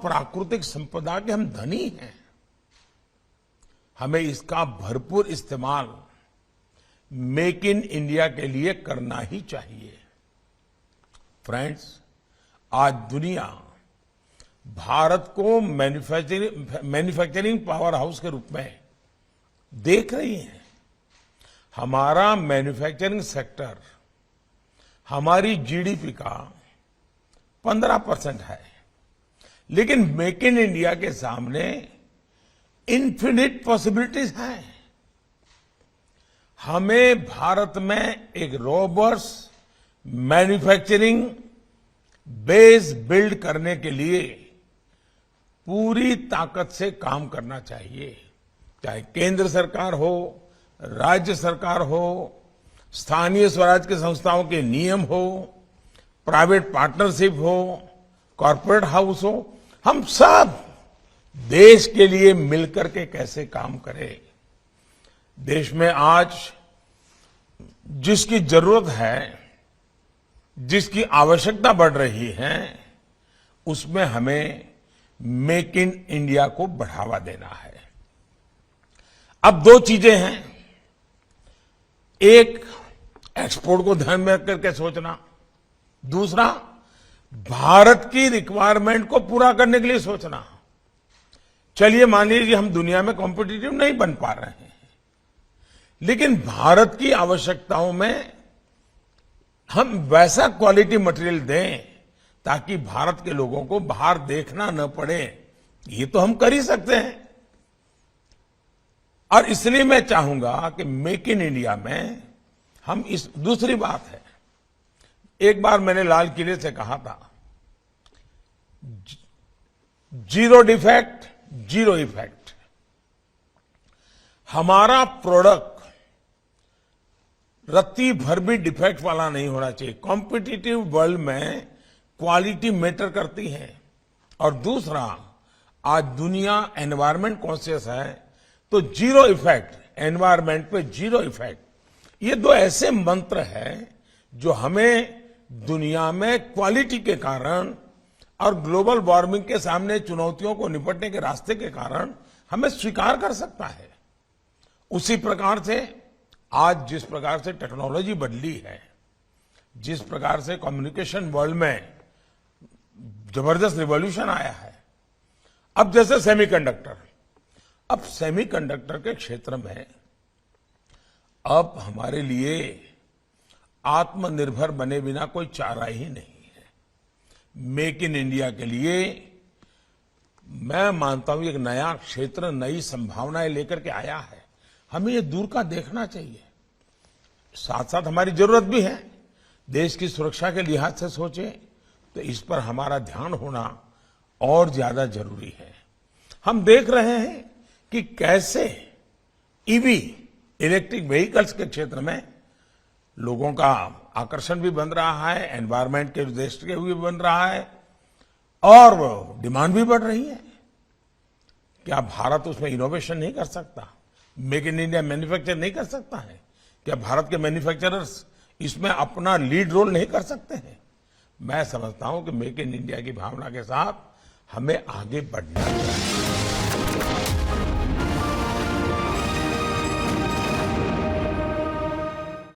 प्राकृतिक संपदा के हम धनी हैं। हमें इसका भरपूर इस्तेमाल मेक इन इंडिया के लिए करना ही चाहिए। फ्रेंड्स, आज दुनिया भारत को मैन्युफैक्चरिंग पावर हाउस के रूप में देख रही है। हमारा मैन्युफैक्चरिंग सेक्टर हमारी जीडीपी का 15% है, लेकिन मेक इन इंडिया के सामने इन्फिनिट पॉसिबिलिटीज हैं। हमें भारत में एक रोबस्ट मैन्युफैक्चरिंग बेस बिल्ड करने के लिए पूरी ताकत से काम करना चाहिए, चाहे केंद्र सरकार हो, राज्य सरकार हो, स्थानीय स्वराज की संस्थाओं के नियम हो, प्राइवेट पार्टनरशिप हो, कॉर्पोरेट हाउस हो। हम सब देश के लिए मिलकर के कैसे काम करें। देश में आज जिसकी जरूरत है, जिसकी आवश्यकता बढ़ रही है, उसमें हमें मेक इन इंडिया को बढ़ावा देना है। अब दो चीजें हैं, एक एक्सपोर्ट को ध्यान में करके सोचना, दूसरा भारत की रिक्वायरमेंट को पूरा करने के लिए सोचना। चलिए मान लीजिए हम दुनिया में कॉम्पिटिटिव नहीं बन पा रहे हैं, लेकिन भारत की आवश्यकताओं में हम वैसा क्वालिटी मटेरियल दें ताकि भारत के लोगों को बाहर देखना न पड़े। ये तो हम कर ही सकते हैं। और इसलिए मैं चाहूंगा कि मेक इन इंडिया में हम इस दूसरी बात है, एक बार मैंने लाल किले से कहा था, जीरो डिफेक्ट जीरो इफेक्ट। हमारा प्रोडक्ट रत्ती भर भी डिफेक्ट वाला नहीं होना चाहिए। कॉम्पिटिटिव वर्ल्ड में क्वालिटी मैटर करती है। और दूसरा, आज दुनिया एनवायरमेंट कॉन्शियस है, तो जीरो इफेक्ट, एनवायरमेंट पे जीरो इफेक्ट, ये दो ऐसे मंत्र हैं जो हमें दुनिया में क्वालिटी के कारण और ग्लोबल वार्मिंग के सामने चुनौतियों को निपटने के रास्ते के कारण हमें स्वीकार कर सकता है। उसी प्रकार से आज जिस प्रकार से टेक्नोलॉजी बदली है, जिस प्रकार से कम्युनिकेशन वर्ल्ड में जबरदस्त रिवॉल्यूशन आया है, अब जैसे सेमीकंडक्टर, अब सेमीकंडक्टर के क्षेत्र में अब हमारे लिए आत्मनिर्भर बने बिना कोई चारा ही नहीं है। मेक इन इंडिया के लिए मैं मानता हूं एक नया क्षेत्र, नई संभावनाएं लेकर के आया है। हमें ये दूर का देखना चाहिए। साथ साथ हमारी जरूरत भी है, देश की सुरक्षा के लिहाज से सोचे तो इस पर हमारा ध्यान होना और ज्यादा जरूरी है। हम देख रहे हैं कि कैसे ईवी, इलेक्ट्रिक व्हीकल्स के क्षेत्र में लोगों का आकर्षण भी बन रहा है, एनवायरमेंट के दृष्टि हुए बन रहा है और डिमांड भी बढ़ रही है। क्या भारत उसमें इनोवेशन नहीं कर सकता? मेक इन इंडिया मैन्युफैक्चर नहीं कर सकता है? क्या भारत के मैन्युफैक्चरर्स इसमें अपना लीड रोल नहीं कर सकते हैं? मैं समझता हूं कि मेक इन इंडिया की भावना के साथ हमें आगे बढ़ना चाहिए।